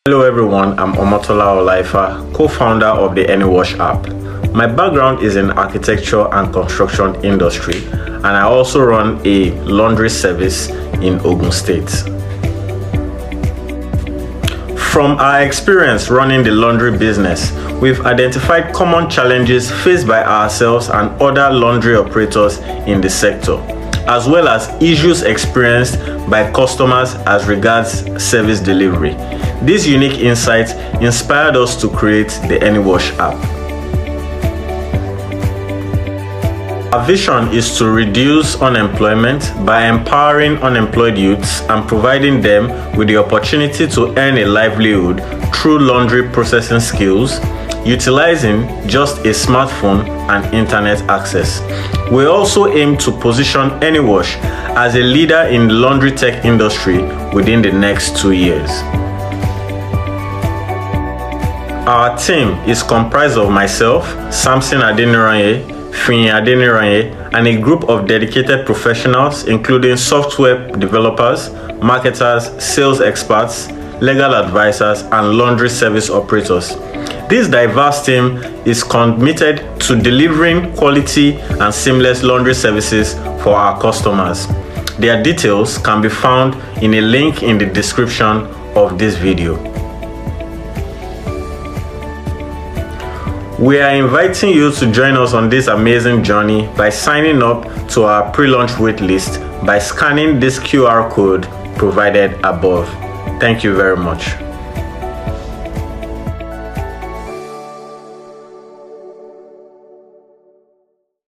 Hello everyone, I'm Omotola Olaifa, co-founder of the Anywash app. My background is in architecture and construction industry, and I also run a laundry service in Ogun State. From our experience running the laundry business, we've identified common challenges faced by ourselves and other laundry operators in the sector, as well as issues experienced by customers as regards service delivery. These unique insights inspired us to create the Anywash app. Our vision is to reduce unemployment by empowering unemployed youths and providing them with the opportunity to earn a livelihood through laundry processing skills, utilizing just a smartphone and internet access. We also aim to position Anywash as a leader in the laundry tech industry within the next 2 years. Our team is comprised of myself, Samson Adeniranye, Fin Adeniranye, and a group of dedicated professionals including software developers, marketers, sales experts, legal advisors, and laundry service operators. This diverse team is committed to delivering quality and seamless laundry services for our customers. Their details can be found in a link in the description of this video. We are inviting you to join us on this amazing journey by signing up to our pre-launch waitlist by scanning this QR code provided above. Thank you very much.